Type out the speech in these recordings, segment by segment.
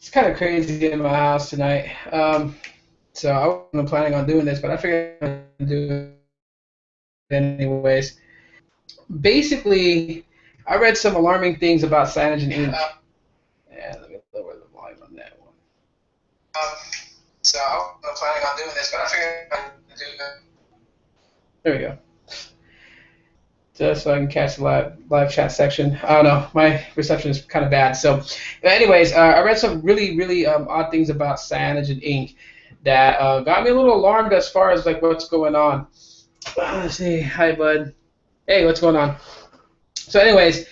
It's kind of crazy in my house tonight. So I wasn't planning on doing this, but I figured I'd do it anyways. Basically, I read some alarming things about Cyanogen Inc. Yeah, let me lower the volume on that one. Um, so I wasn't planning on doing this, but I figured I'd do it. There we go. Just so I can catch the live chat section. I don't know, my reception is kind of bad. So, but anyways, I read some really odd things about Cyanogen Inc. that got me a little alarmed as far as like what's going on. Let's see. Hi, bud. Hey, what's going on? So, anyways,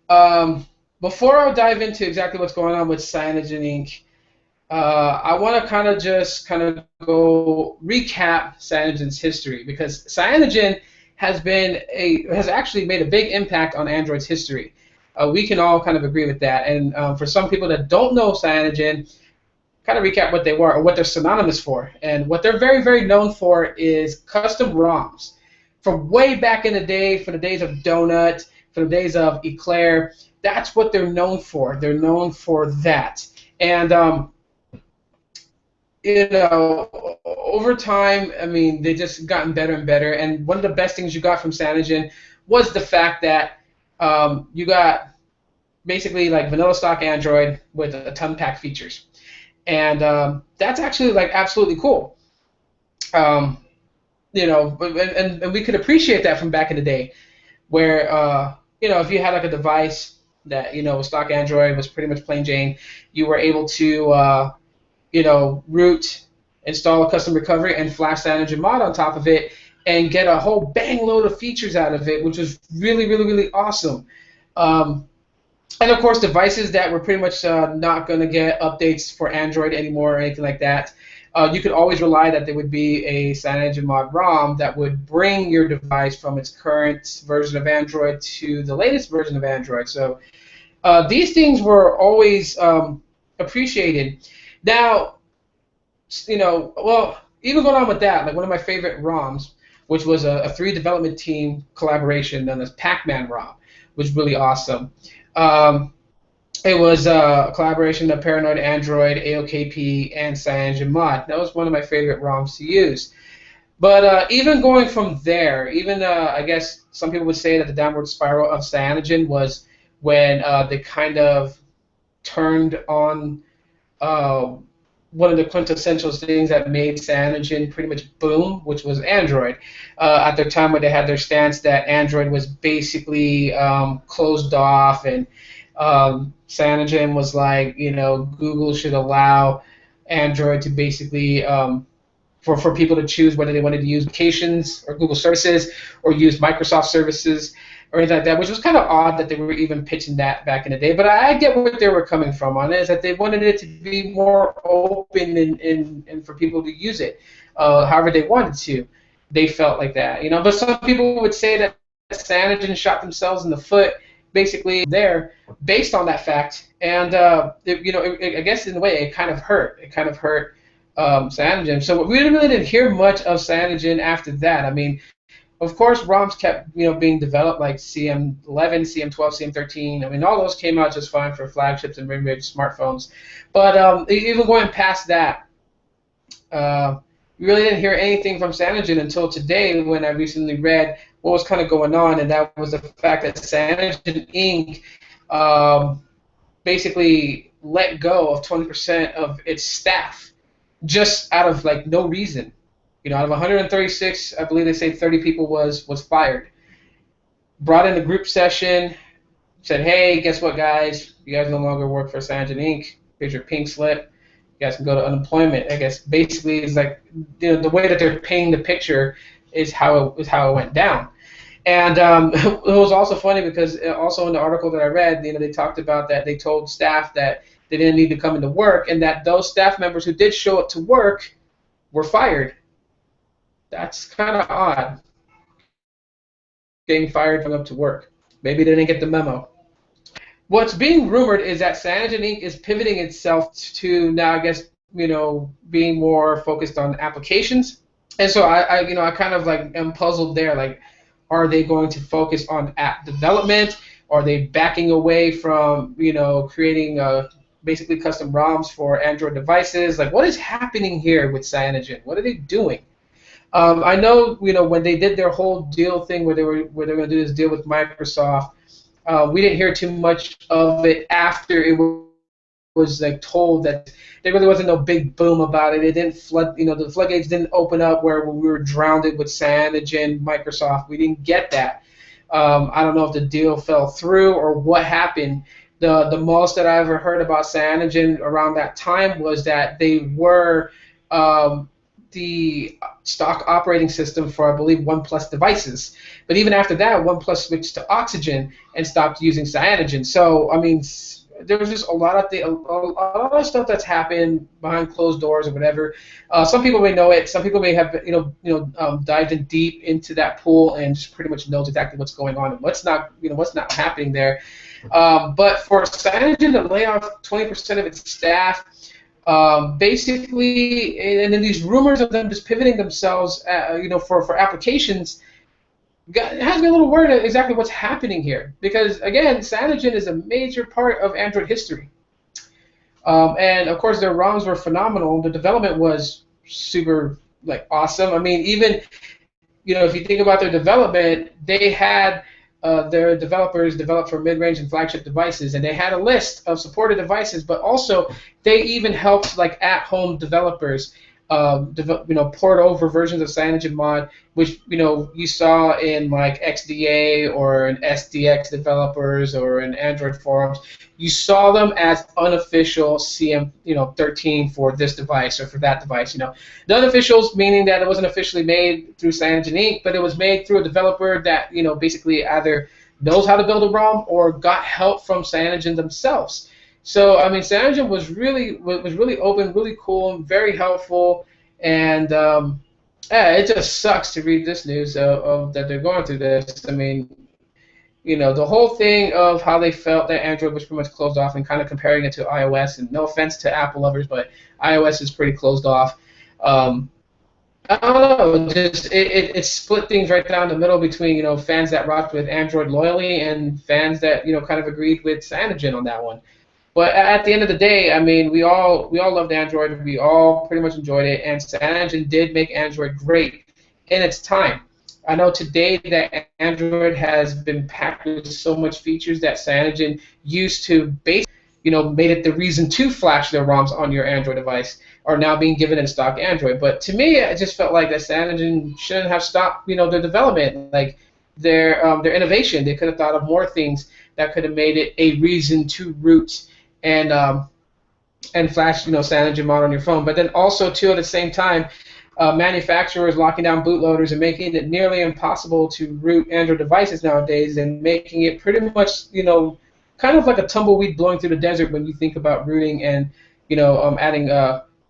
um, before I dive into exactly what's going on with Cyanogen Inc., I want to kind of go recap Cyanogen's history because Cyanogen has actually made a big impact on Android's history. We can all kind of agree with that. And for some people that don't know Cyanogen, kind of recap what they were or what they're synonymous for. And what they're very known for is custom ROMs. From way back in the day, for the days of Donut, for the days of Eclair, that's what they're known for. They're known for that. And over time, I mean, they just gotten better and better. And one of the best things you got from Cyanogen was the fact that you got basically like vanilla stock Android with a ton of pack features, and that's actually like absolutely cool. Um, and we could appreciate that from back in the day, where if you had like a device that was stock Android was pretty much plain Jane, you were able to root, install a custom recovery, and flash Cyanogen mod on top of it, and get a whole bang load of features out of it, which was really awesome. And of course, devices that were pretty much not going to get updates for Android anymore or anything like that, you could always rely that there would be a Cyanogen mod ROM that would bring your device from its current version of Android to the latest version of Android. So these things were always appreciated. Now, well, even going on with that, like one of my favorite ROMs, which was a three development team collaboration known as Pac-Man ROM, was really awesome. It was a collaboration of Paranoid Android, AOKP, and CyanogenMod. That was one of my favorite ROMs to use. But even going from there, even I guess some people would say that the downward spiral of Cyanogen was when they kind of turned on one of the quintessential things that made Cyanogen pretty much boom, which was Android. At the time when they had their stance that Android was basically closed off, and Cyanogen was like, Google should allow Android to basically for people to choose whether they wanted to use applications or Google services or use Microsoft services or anything like that, which was kind of odd that they were even pitching that back in the day. But I get where they were coming from on it, is that they wanted it to be more open and for people to use it however they wanted to. They felt like that, But some people would say that Cyanogen shot themselves in the foot basically there based on that fact. And, I guess in a way it kind of hurt. It kind of hurt Cyanogen. So we really didn't hear much of Cyanogen after that. I mean, of course, ROMs kept being developed, like CM11, CM12, CM13. I mean, all those came out just fine for flagships and mid-range smartphones. But even going past that, we really didn't hear anything from Cyanogen until today, when I recently read what was kind of going on, and that was the fact that Cyanogen Inc. Basically let go of 20% of its staff just out of like no reason. Out of 136, I believe they say 30 people was fired. Brought in a group session, said, hey, guess what, guys? You guys no longer work for Cyanogen Inc. Here's your pink slip. You guys can go to unemployment. I guess basically it's like the way that they're painting the picture is how it went down. And it was also funny because also in the article that I read, they talked about that they told staff that they didn't need to come into work, and that those staff members who did show up to work were fired. That's kind of odd, getting fired from up to work. Maybe they didn't get the memo. What's being rumored is that Cyanogen Inc. is pivoting itself to now, I guess, being more focused on applications. And so I kind of like am puzzled there. Like, are they going to focus on app development? Are they backing away from, creating basically custom ROMs for Android devices. Like, what is happening here with Cyanogen? What are they doing? I know, when they did their whole deal thing where they were going to do this deal with Microsoft, we didn't hear too much of it after it was like told that there really wasn't no big boom about it. It didn't flood, the floodgates didn't open up where we were drowned with Cyanogen, Microsoft. We didn't get that. I don't know if the deal fell through or what happened. The most that I ever heard about Cyanogen around that time was that they were the stock operating system for, I believe, OnePlus devices. But even after that, OnePlus switched to Oxygen and stopped using Cyanogen. So, I mean, there was just a lot of stuff that's happened behind closed doors or whatever. Some people may know it. Some people may have dived in deep into that pool and just pretty much knows exactly what's going on and what's not happening there. But for Cyanogen to lay off 20% of its staff, basically, and then these rumors of them just pivoting themselves, for applications. It has me a little worried exactly what's happening here, because again, Cyanogen is a major part of Android history, and of course their ROMs were phenomenal. The development was super awesome. I mean, even if you think about their development, they had their developers develop for mid-range and flagship devices, and they had a list of supported devices, but also they even helped at-home developers port over versions of CyanogenMod, which you saw in XDA or in SDX developers or in Android forums. You saw them as unofficial CM 13 for this device or for that device. The unofficials meaning that it wasn't officially made through Cyanogen Inc., but it was made through a developer that basically either knows how to build a ROM or got help from Cyanogen themselves. So I mean, Cyanogen was really open, really cool, very helpful, and it just sucks to read this news of that they're going through this. I mean, the whole thing of how they felt that Android was pretty much closed off and kind of comparing it to iOS. And no offense to Apple lovers, but iOS is pretty closed off. I don't know, just it split things right down the middle between fans that rocked with Android loyally and fans that kind of agreed with Cyanogen on that one. But at the end of the day, I mean, we all loved Android. We all pretty much enjoyed it, and Cyanogen did make Android great in its time. I know today that Android has been packed with so much features that Cyanogen used to basically, made it the reason to flash their ROMs on your Android device, are now being given in stock Android. But to me, I just felt like that Cyanogen shouldn't have stopped, their development, their innovation. They could have thought of more things that could have made it a reason to root and flash CyanogenMod on your phone. But then also too, at the same time, manufacturers locking down bootloaders and making it nearly impossible to root Android devices nowadays, and making it pretty much kind of like a tumbleweed blowing through the desert when you think about rooting and adding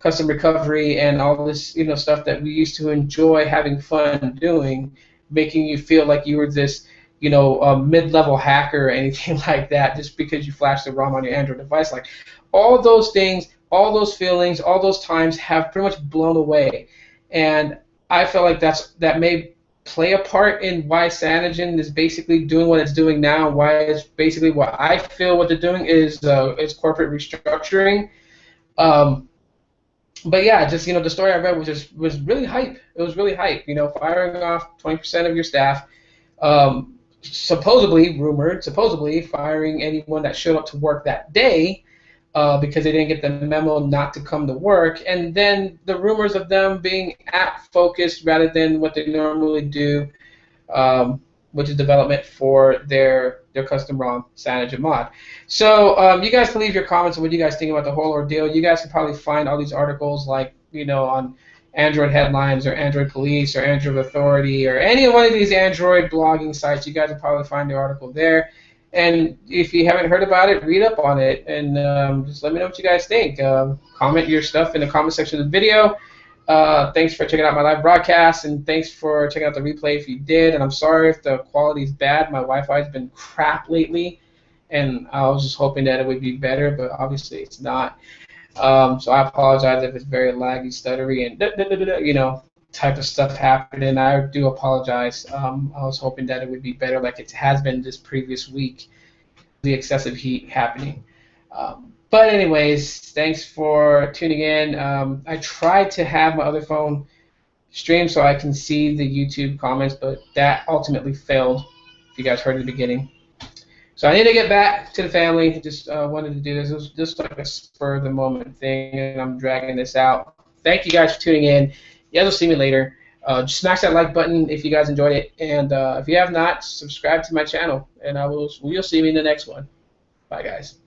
custom recovery and all this stuff that we used to enjoy having fun doing, making you feel like you were this a mid-level hacker or anything like that just because you flashed the ROM on your Android device. All those things, all those feelings, all those times have pretty much blown away. And I feel like that may play a part in why Cyanogen is basically doing what it's doing now, and why it's basically what I feel what they're doing is corporate restructuring. But yeah, just the story I read was really hype. It was really hype. Firing off 20% of your staff. Supposedly firing anyone that showed up to work that day because they didn't get the memo not to come to work, and then the rumors of them being app-focused rather than what they normally do, which is development for their custom ROM CyanogenMod. So you guys can leave your comments on what you guys think about the whole ordeal. You guys can probably find all these articles on Android Headlines or Android Police or Android Authority or any one of these Android blogging sites. You guys will probably find the article there. And if you haven't heard about it, read up on it and just let me know what you guys think. Comment your stuff in the comment section of the video. Thanks for checking out my live broadcast, and thanks for checking out the replay if you did. And I'm sorry if the quality is bad. My Wi-Fi has been crap lately, and I was just hoping that it would be better, but obviously it's not. So I apologize if it's very laggy, stuttery, and type of stuff happening. I do apologize. I was hoping that it would be better, like it has been this previous week, the excessive heat happening. But anyways, thanks for tuning in. I tried to have my other phone stream so I can see the YouTube comments, but that ultimately failed. If you guys heard in the beginning. So I need to get back to the family. Just wanted to do this. It was just like a spur of the moment thing, and I'm dragging this out. Thank you guys for tuning in. You guys will see me later. Just smash that like button if you guys enjoyed it, and if you have not, subscribe to my channel, and you'll see me in the next one. Bye, guys.